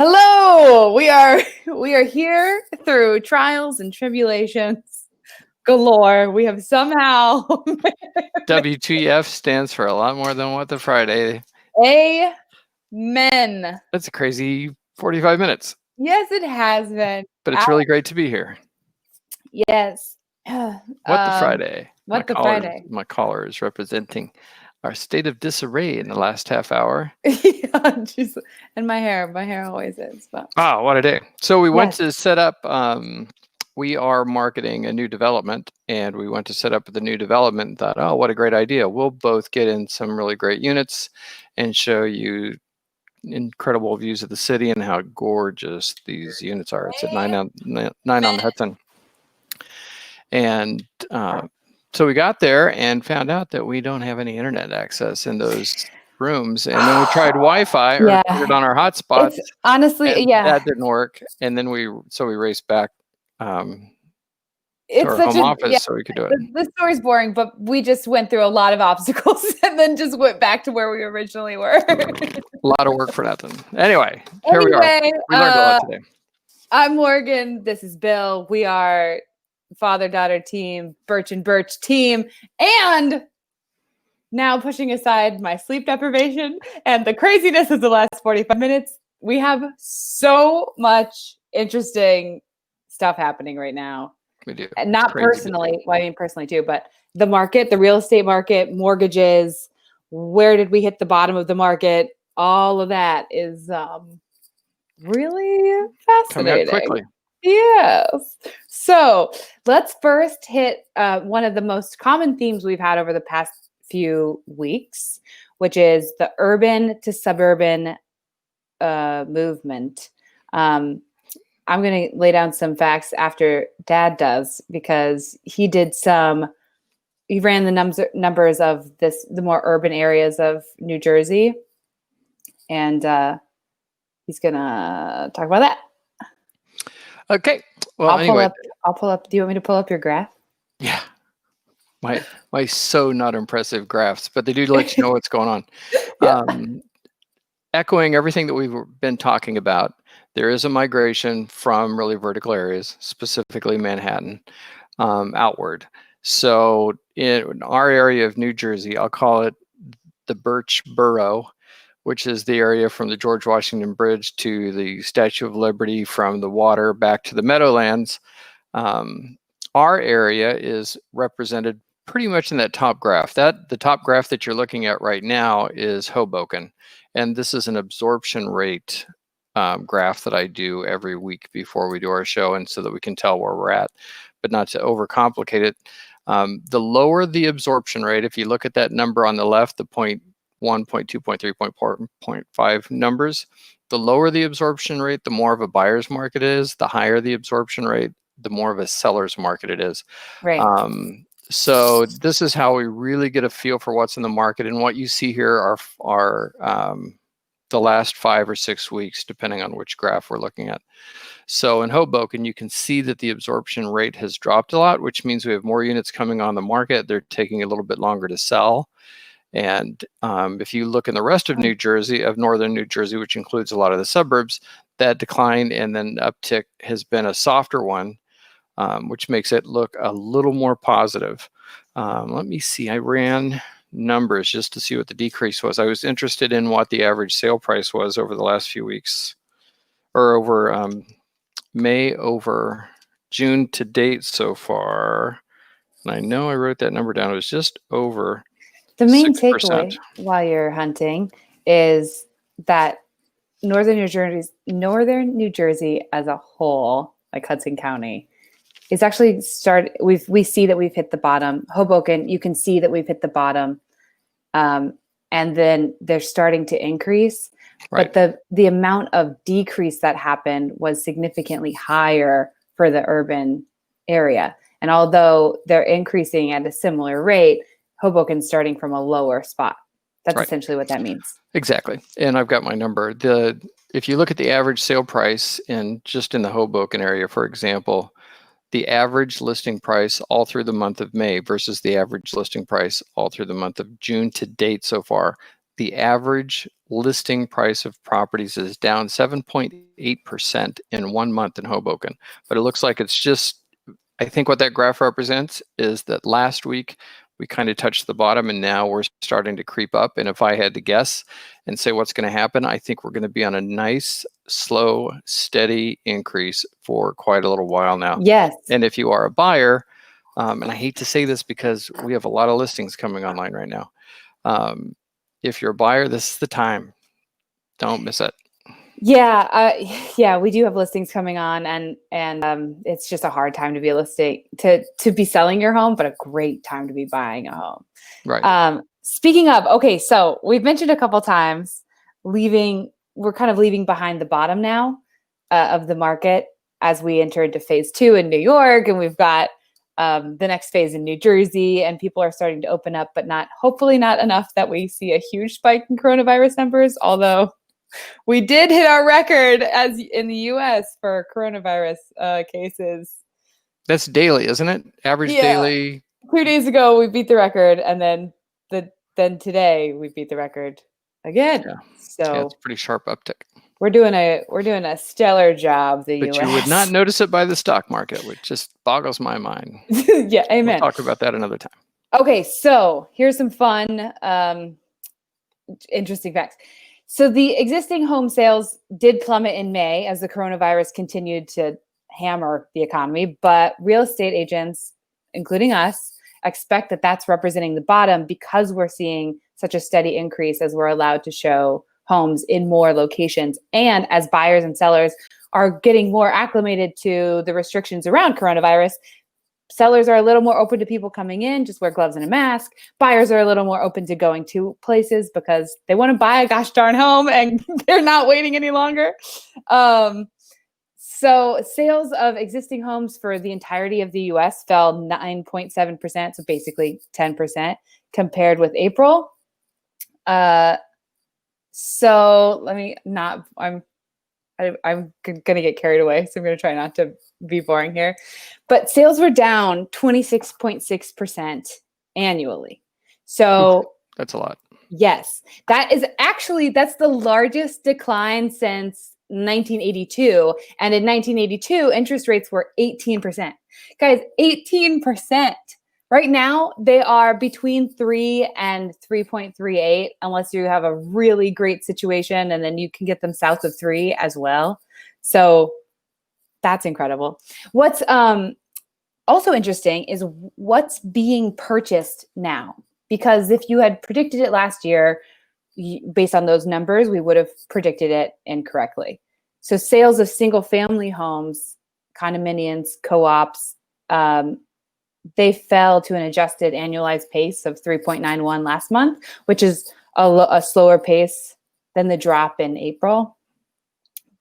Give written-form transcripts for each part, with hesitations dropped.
Hello, we are here through trials and tribulations galore. We have somehow WTF stands for a lot more than what the Friday. Amen. That's a crazy 45 minutes, Yes, it has been. but it's really great to be here. Yes. What the Friday? Friday? My caller is representing our state of disarray in the last half hour. Yeah, geez. And my hair always is. But what a day. So we went Yes. to set up, we are marketing a new development, and we went to set up the new development and thought, oh, what a great idea. We'll both get in some really great units and show you incredible views of the city and how gorgeous these units are. It's at 9 on the Hudson. And so we got there and found out that we don't have any internet access in those rooms. And then we tried Wi-Fi or put it on our hotspot. It's honestly, that didn't work. And then we raced back to our home office so we could do it. The story's boring, but we just went through a lot of obstacles and then just went back to where we originally were. A lot of work for nothing. Anyway, here we are. We learned a lot today. I'm Morgan. This is Bill. We are father-daughter team, Burch and Burch team, and now pushing aside my sleep deprivation and the craziness of the last 45 minutes, we have so much interesting stuff happening right now. We do. And not personally, well, I mean personally too, but the market, the real estate market, mortgages, where did we hit the bottom of the market? All of that is really fascinating. Coming up quickly. Yes. So let's first hit one of the most common themes we've had over the past few weeks, which is the urban to suburban movement. I'm going to lay down some facts after Dad does, because he ran the numbers of the more urban areas of New Jersey. And he's going to talk about that. Okay. Well, I'll pull up. Do you want me to pull up your graph? Yeah. My so not impressive graphs, but they do let you know what's going on. Yeah. Echoing everything that we've been talking about, there is a migration from really vertical areas, specifically Manhattan, outward. So in our area of New Jersey, I'll call it the Burch Borough, which is the area from the George Washington Bridge to the Statue of Liberty, from the water back to the Meadowlands. Our area is represented pretty much in that top graph. The top graph that you're looking at right now is Hoboken. And this is an absorption rate graph that I do every week before we do our show, and so that we can tell where we're at, but not to overcomplicate it. The lower the absorption rate, if you look at that number on the left, the 0.1, 0.2, 0.3, 0.4, 0.5 numbers, the lower the absorption rate, the more of a buyer's market it is. The higher the absorption rate, the more of a seller's market it is. Right. So this is how we really get a feel for what's in the market. And what you see here are the last 5 or 6 weeks, depending on which graph we're looking at. So in Hoboken, you can see that the absorption rate has dropped a lot, which means we have more units coming on the market. They're taking a little bit longer to sell. And if you look in the rest of New Jersey, of northern New Jersey, which includes a lot of the suburbs, that decline and then uptick has been a softer one, which makes it look a little more positive. Let me see. I ran numbers just to see what the decrease was. I was interested in what the average sale price was over the last few weeks, or over May over June to date so far. And I know I wrote that number down. It was just over the main 6%. Takeaway while you're hunting is that northern New Jersey as a whole, like Hudson County, is actually we see that we've hit the bottom. Hoboken, you can see that we've hit the bottom. And then they're starting to increase. Right. But the amount of decrease that happened was significantly higher for the urban area. And although they're increasing at a similar rate, Hoboken's starting from a lower spot. That's essentially what that means. Exactly. And I've got my number. If you look at the average sale price in the Hoboken area, for example, the average listing price all through the month of May versus the average listing price all through the month of June to date so far, the average listing price of properties is down 7.8% in 1 month in Hoboken. But it looks like it's just, I think what that graph represents is that last week we kind of touched the bottom and now we're starting to creep up. And if I had to guess and say what's going to happen, I think we're going to be on a nice, slow, steady increase for quite a little while now. Yes. And if you are a buyer, and I hate to say this because we have a lot of listings coming online right now. If you're a buyer, this is the time. Don't miss it. Yeah, yeah, we do have listings coming on, and it's just a hard time to be to be selling your home, but a great time to be buying a home. Right. Speaking of, okay, so we've mentioned a couple times we're kind of leaving behind the bottom now of the market as we enter into phase 2 in New York, and we've got the next phase in New Jersey, and people are starting to open up, but hopefully not enough that we see a huge spike in coronavirus numbers, although we did hit our record as in the US for coronavirus cases. That's daily, isn't it? Average daily. 2 days ago we beat the record, and then today we beat the record again. Yeah. So yeah, it's a pretty sharp uptick. We're doing a stellar job. The But US. you would not notice it by the stock market, which just boggles my mind. Yeah, amen. We'll talk about that another time. Okay, so here's some fun, interesting facts. So the existing home sales did plummet in May as the coronavirus continued to hammer the economy, but real estate agents, including us, expect that that's representing the bottom because we're seeing such a steady increase as we're allowed to show homes in more locations. And as buyers and sellers are getting more acclimated to the restrictions around coronavirus, sellers are a little more open to people coming in, just wear gloves and a mask. Buyers are a little more open to going to places because they want to buy a gosh darn home and they're not waiting any longer. So sales of existing homes for the entirety of the US fell 9.7%, so basically 10% compared with April. So let me not, I'm going to get carried away, so I'm going to try not to be boring here. But sales were down 26.6% annually. So that's a lot. Yes, that's the largest decline since 1982. And in 1982, interest rates were 18%. Guys, 18%. Right now, they are between 3 and 3.38, unless you have a really great situation, and then you can get them south of 3 as well. So that's incredible. What's also interesting is what's being purchased now. Because if you had predicted it last year, based on those numbers, we would have predicted it incorrectly. So sales of single-family homes, condominiums, co-ops, they fell to an adjusted annualized pace of 3.91 last month, which is a slower pace than the drop in April.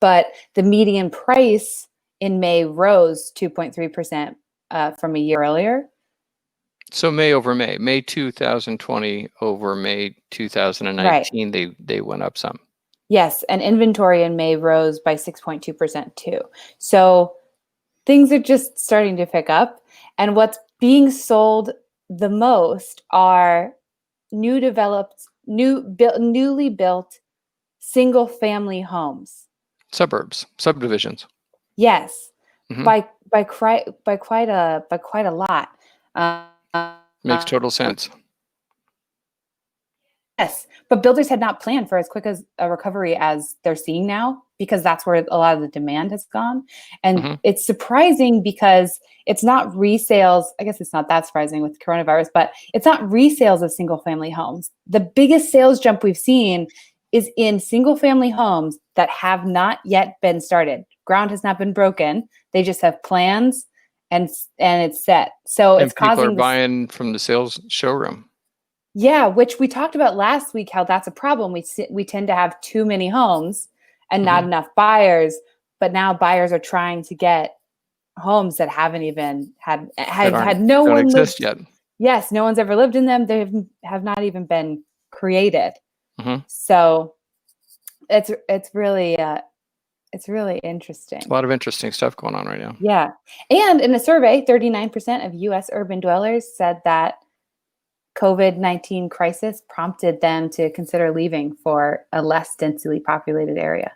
But the median price in May rose 2.3% from a year earlier. So May over May 2020 over May 2019, right. They went up some. Yes, and inventory in May rose by 6.2% too. So things are just starting to pick up. And what's being sold the most are newly built single-family homes. Subdivisions. Yes, mm-hmm. by quite a lot. Makes total sense. Yes, but builders had not planned for as quick as a recovery as they're seeing now, because that's where a lot of the demand has gone. And mm-hmm. It's surprising because it's not resales. I guess it's not that surprising with coronavirus, but it's not resales of single family homes. The biggest sales jump we've seen is in single family homes that have not yet been started. Ground has not been broken. They just have plans and it's set. So it's causing people are buying from the sales showroom. Yeah, which we talked about last week, how that's a problem. We tend to have too many homes and not enough buyers, but now buyers are trying to get homes that haven't even had no one exist yet. Yes, no one's ever lived in them. They have not even been created. Mm-hmm. So it's really interesting. A lot of interesting stuff going on right now. Yeah. And in a survey, 39% of US urban dwellers said that COVID-19 crisis prompted them to consider leaving for a less densely populated area.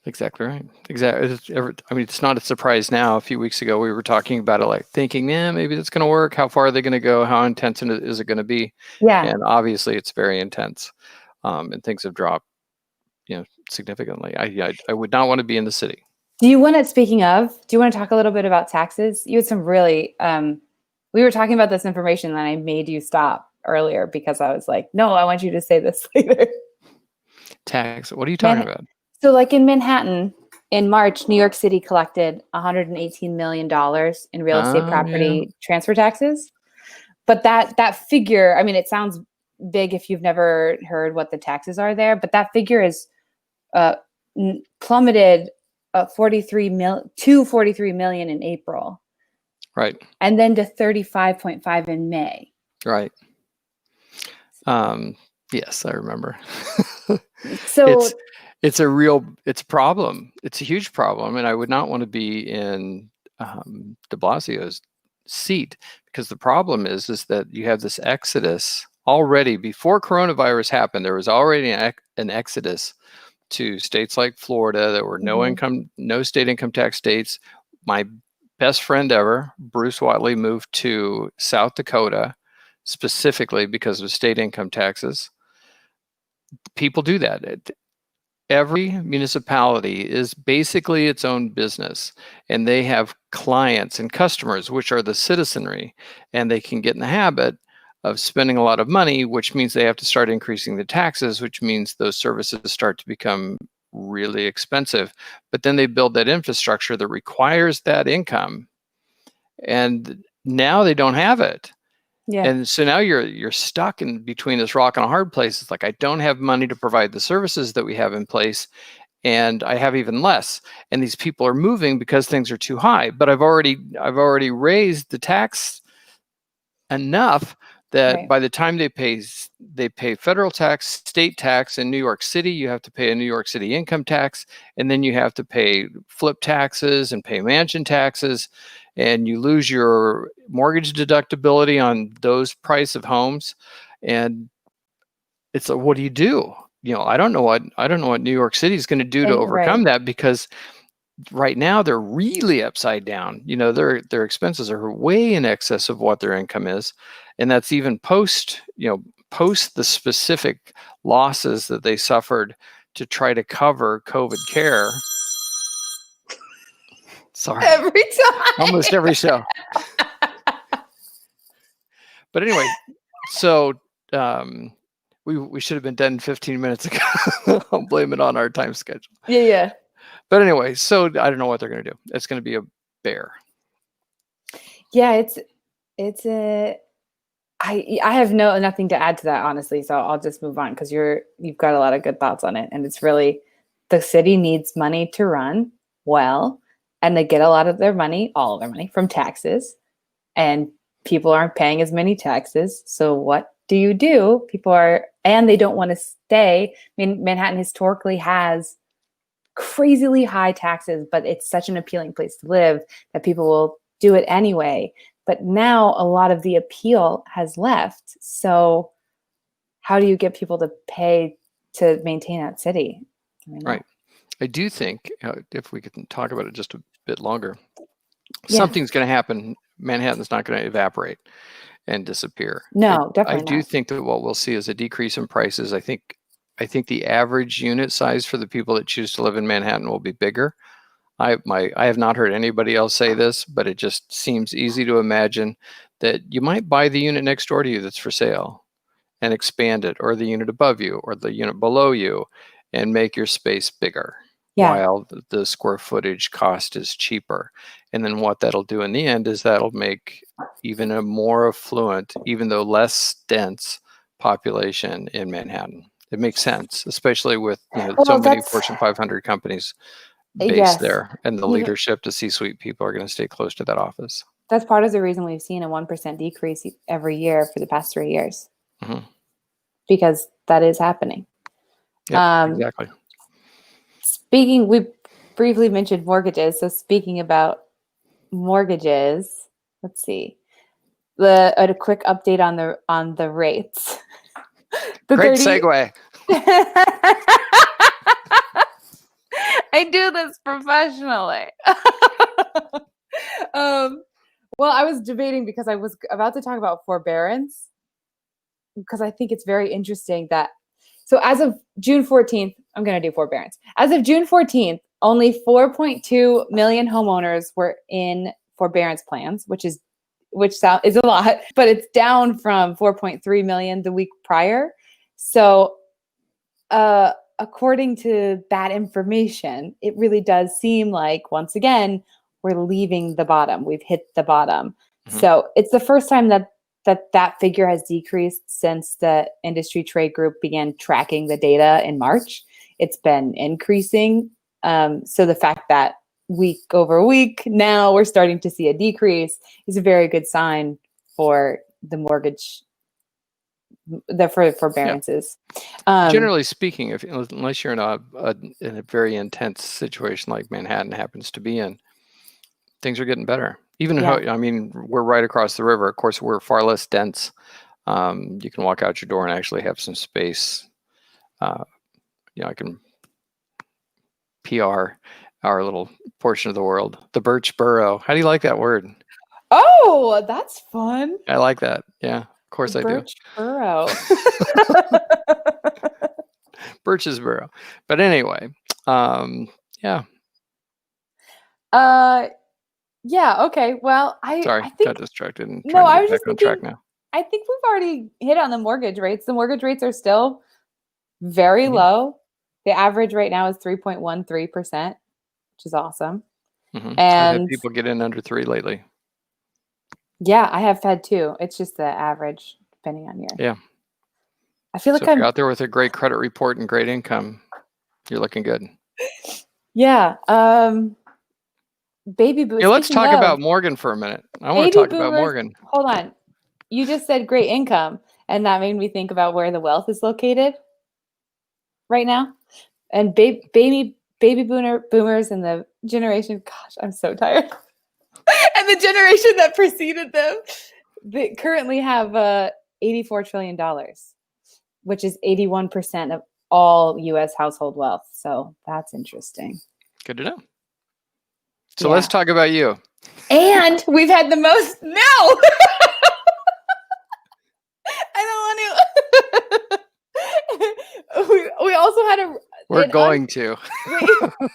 Exactly right. Exactly. I mean, it's not a surprise now. A few weeks ago, we were talking about it, like thinking, yeah, maybe that's going to work. How far are they going to go? How intense is it going to be? Yeah. And obviously, it's very intense, and things have dropped, significantly. I would not want to be in the city. Do you want to talk a little bit about taxes? You had some really, we were talking about this information and I made you stop earlier because I was like, no, I want you to say this later. Tax. What are you talking about? So like in Manhattan, in March, New York City collected $118 million in real estate property transfer taxes. But that figure, I mean, it sounds big if you've never heard what the taxes are there, but that figure is plummeted 43 million in April. Right. And then to 35.5 in May. Right. Yes, I remember. So it's a problem. It's a huge problem. And I would not want to be in de Blasio's seat, because the problem is that you have this exodus already. Before coronavirus happened, there was already an exodus to states like Florida that were no state income tax states. My best friend ever, Bruce Watley, moved to South Dakota specifically because of state income taxes. People do that. Every municipality is basically its own business, and they have clients and customers, which are the citizenry, and they can get in the habit of spending a lot of money, which means they have to start increasing the taxes, which means those services start to become really expensive. But then they build that infrastructure that requires that income, and now they don't have it. yeah. And so now you're stuck in between this rock and a hard place. It's like, I don't have money to provide the services that we have in place, and I have even less. And these people are moving because things are too high. But I've already raised the tax enough that by the time they pay federal tax, state tax. In New York City, you have to pay a New York City income tax, and then you have to pay flip taxes and pay mansion taxes, and you lose your mortgage deductibility on those price of homes. And it's like, what do you do? I don't know what New York City is going to do to overcome that, because right now they're really upside down. Their expenses are way in excess of what their income is, and that's even post the specific losses that they suffered to try to cover COVID care. Sorry, every time, almost every show. But anyway, so we should have been done 15 minutes ago. I'll blame it on our time schedule. Yeah. But anyway, so I don't know what they're going to do. It's going to be a bear. Yeah, I have nothing to add to that, honestly. So I'll just move on, because you've got a lot of good thoughts on it. And it's really, the city needs money to run well, and they get a lot of their money, all of their money, from taxes, and people aren't paying as many taxes. So what do? And they don't want to stay. I mean, Manhattan historically has crazily high taxes, but it's such an appealing place to live that people will do it anyway. But now a lot of the appeal has left. So how do you get people to pay to maintain that city? Right. I do think, if we can talk about it just a bit longer, something's going to happen. Manhattan's not going to evaporate and disappear. No, definitely I do think that what we'll see is a decrease in prices. I think the average unit size for the people that choose to live in Manhattan will be bigger. I have not heard anybody else say this, but it just seems easy to imagine that you might buy the unit next door to you that's for sale and expand it, or the unit above you, or the unit below you, and make your space bigger, while the square footage cost is cheaper. And then what that'll do in the end is that'll make even a more affluent, even though less dense, population in Manhattan. It makes sense, especially with so many Fortune 500 companies based there, and the leadership, the C-suite people are going to stay close to that office. That's part of the reason we've seen a 1% decrease every year for the past 3 years, because that is happening. Yeah, exactly. We briefly mentioned mortgages. So speaking about mortgages, let's see. a quick update on the rates. The Great 30 segue. I do this professionally. Well, I was debating because I was about to talk about forbearance, because I think it's very interesting that, so as of June 14th, I'm going to do forbearance. As of June 14th, only 4.2 million homeowners were in forbearance plans, which is a lot, but it's down from 4.3 million the week prior. So, according to that information, it really does seem like, once again, we're leaving the bottom. We've hit the bottom. Mhm. So it's the first time that figure has decreased since the industry trade group began tracking the data in March. It's been increasing. So the fact that week over week now we're starting to see a decrease is a very good sign for the mortgage, for forbearances. Generally speaking, unless you're in a very intense situation like Manhattan happens to be in, things are getting better. Even I mean, we're right across the river. Of course, we're far less dense. You can walk out your door and actually have some space. I can PR our little portion of the world. The Burch borough. How do you like that word? Oh, that's fun. I like that. Yeah, of course I do. Birch borough. Birch's borough. But anyway, yeah. Yeah. Okay. Well, Sorry, I think, got distracted and no, trying I to was get just back on track thinking, now. I think we've already hit on the mortgage rates. The mortgage rates are still very Mhm. low. The average right now is 3.13%, which is awesome. I've had And people get in under 3 lately. yeah, I have had too. It's just the average, depending on year. Yeah. I feel So like if you're out there with a great credit report and great income, you're looking good. Yeah. Baby boomers. Hey, let's Speaking talk of about Morgan for a minute. I want to baby talk about boomers, Morgan. hold on. You just said great income, and that made me think about where the wealth is located right now. And baby boomers and the generation, gosh, I'm so tired. And the generation that preceded them, they currently have $84 trillion, which is 81% of all US household wealth. So that's interesting. Good to know. So let's talk about you. And we've had the most. No, I don't want to. We also had a. We're going to. Wait,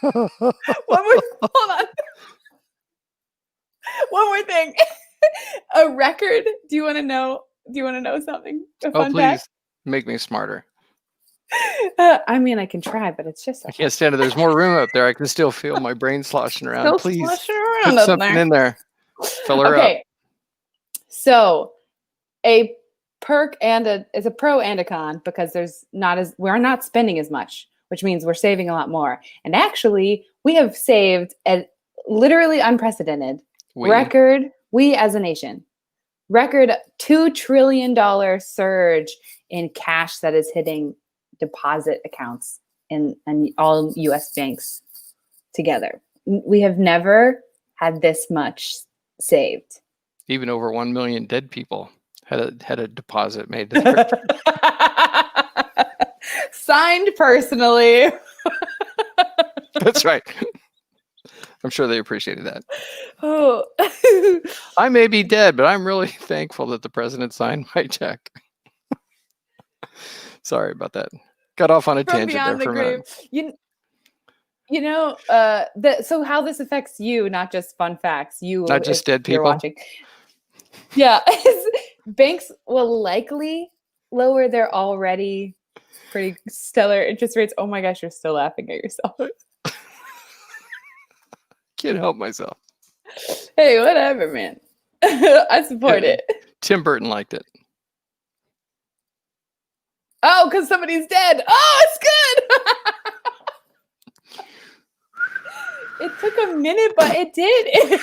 one more. Hold on. One more thing. A record. Do you want to know? Do you want to know something? A fun please fact? make me smarter. I mean, I can try, but it's just. I can't stand it. There's more room up there. I can still feel my brain sloshing around. Still Please sloshing put around up something there. in there. Fill her up. So a perk it's a pro and a con, because we're not spending as much, which means we're saving a lot more. And actually, we have saved a literally unprecedented record. We as a nation, record $2 trillion surge in cash that is hitting deposit accounts in all U.S. banks together. We have never had this much saved. Even over 1 million dead people had a deposit made. Signed personally. That's right. I'm sure they appreciated that. Oh. I may be dead, but I'm really thankful that the president signed my check. Sorry about that. Got off on a From tangent beyond there for the a grave. minute. You know, so how this affects you, not just fun facts, Not just dead you're people. Watching. Yeah. Banks will likely lower their already pretty stellar interest rates. Oh my gosh, you're still laughing at yourself. Can't help myself. Hey, whatever, man. I support it. Tim Burton liked it. Oh, because somebody's dead. Oh, it's good. It took a minute, but it did.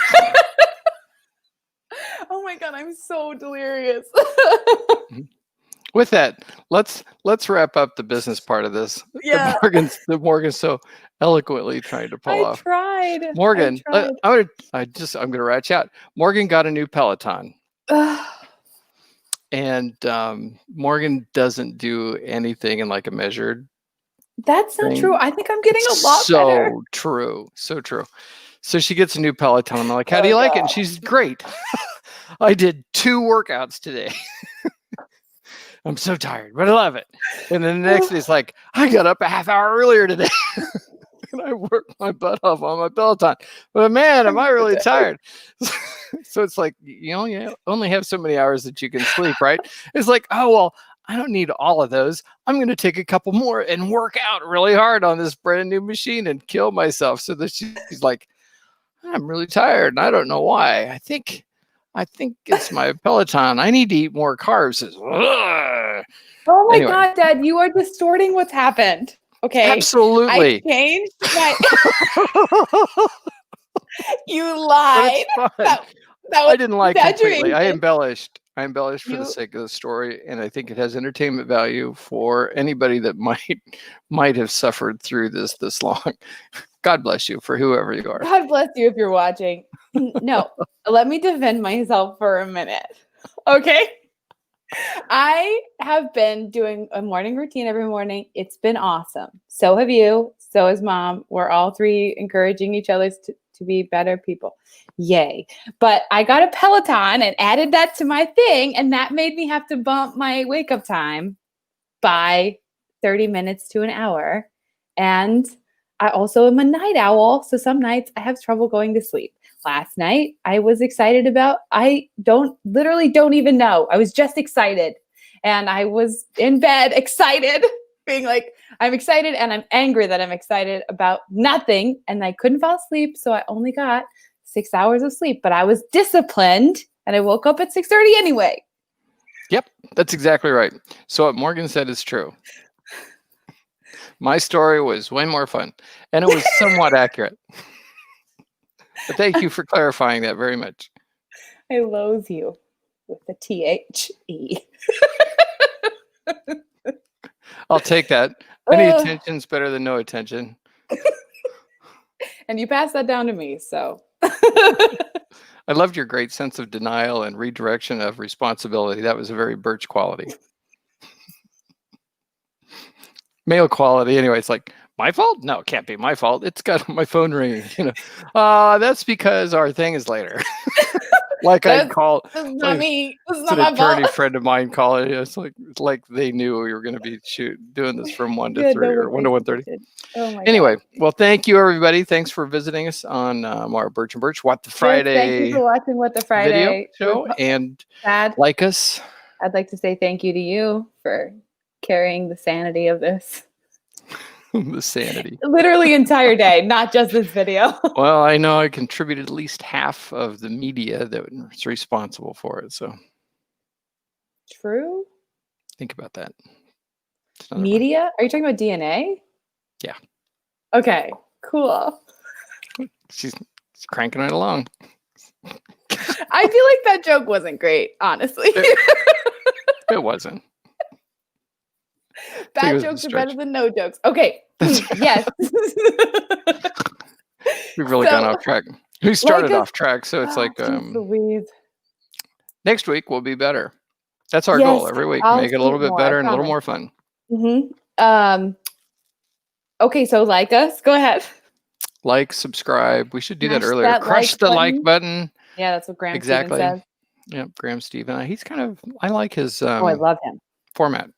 Oh my God, I'm so delirious. With that, let's wrap up the business part of this. Yeah. The Morgan's so eloquently trying to pull off. Morgan, I'm gonna ratchet out. Morgan got a new Peloton. And Morgan doesn't do anything in like a measured That's not thing. true. I think I'm getting a lot better. So true. So true. So she gets a new Peloton. I'm like, how do you like it? And she's great. I did 2 workouts today. I'm so tired, but I love it. And then the next day, it's like, I got up a half hour earlier today. And I worked my butt off on my Peloton. But man, am I really tired. So it's like, you only have so many hours that you can sleep, right? It's like, oh, well, I don't need all of those. I'm going to take a couple more and work out really hard on this brand new machine and kill myself. So that she's like, I'm really tired and I don't know why. I think it's my Peloton. I need to eat more carbs. Oh my God, Dad, you are distorting what's happened. Okay. Absolutely. I changed my You lied. That I didn't lie completely. I exaggeration. embellished for the sake of the story, and I think it has entertainment value for anybody that might have suffered through this long. God bless you for whoever you are. God bless you if you're watching. No, let me defend myself for a minute. Okay. I have been doing a morning routine every morning. It's been awesome. So have you. So has Mom. We're all 3 encouraging each other to be better people. Yay. But I got a Peloton and added that to my thing, and that made me have to bump my wake up time by 30 minutes to an hour. And I also am a night owl. So some nights I have trouble going to sleep. Last night I was excited about, I don't even know. I was just excited. And I was in bed excited, being like, I'm excited and I'm angry that I'm excited about nothing. And I couldn't fall asleep. So I only got 6 hours of sleep, but I was disciplined and I woke up at 6:30 anyway. Yep, that's exactly right. So what Morgan said is true. My story was way more fun, and it was somewhat accurate. But thank you for clarifying that very much. I loathe you with the THE. I'll take that. Any attention's better than no attention. And you passed that down to me, so. I loved your great sense of denial and redirection of responsibility. That was a very Burch quality. Male quality. Anyway, it's like, my fault? No, it can't be my fault. It's got my phone ringing. That's because our thing is later. Like I'd call. This is not me. This is not an my attorney fault. friend of mine call it. It's like they knew we were going to be doing this from 1 to 3 or 1 to 1:30. Oh my Anyway, God. well, thank you everybody. Thanks for visiting us on our Burch and Burch What the Friday. Yes, thank you for watching What the Friday video show and like us. I'd like to say thank you to you for carrying the sanity of this. The sanity. Literally entire day, not just this video. Well, I know I contributed at least half of the media that was responsible for it. So true. Think about that. Media? Are you talking about DNA? Yeah. Okay, cool. She's cranking it along. I feel like that joke wasn't great, honestly. It wasn't. Bad jokes are better than no jokes. Okay. Yes. We've really gone off track. We started off track, so it's like next week will be better. That's our goal every week. Make it a little bit better and a little more fun. Okay, so like us. Go ahead. Like, subscribe. We should do that earlier. Crush the like button. Yeah, that's what Graham Stephen says. Yep, Graham Stephen. He's I like his I love him. Format.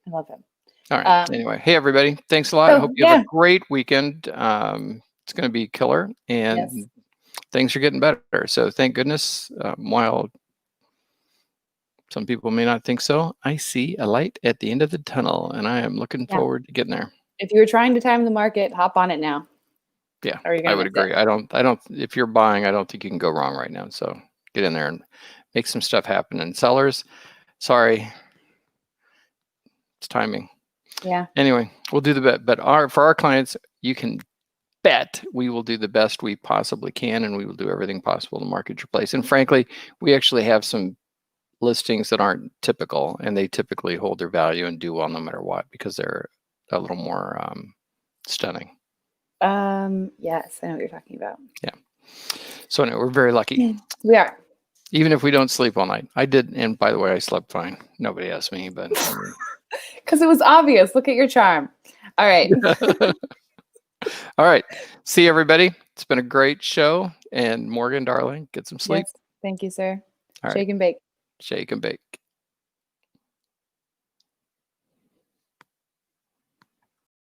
I love him. All right. Anyway, hey everybody. Thanks a lot. I hope you have a great weekend. It's going to be killer, and things are getting better. So thank goodness. While some people may not think so, I see a light at the end of the tunnel, and I am looking forward to getting there. If you were trying to time the market, hop on it now. Yeah, I would agree. I don't. If you're buying, I don't think you can go wrong right now. So get in there and make some stuff happen. And sellers, sorry, it's timing. Yeah. Anyway, we'll do the bet. But for our clients, you can bet we will do the best we possibly can, and we will do everything possible to market your place. And frankly, we actually have some listings that aren't typical, and they typically hold their value and do well no matter what because they're a little more stunning. Yes, I know what you're talking about. Yeah. So anyway, we're very lucky. We are. Even if we don't sleep all night. I did, and by the way, I slept fine. Nobody asked me, but I mean, Because it was obvious. Look at your charm. All right. all right. See everybody. It's been a great show. And Morgan, darling, get some sleep. Yes. Thank you, sir. All right. Shake and bake. Shake and bake.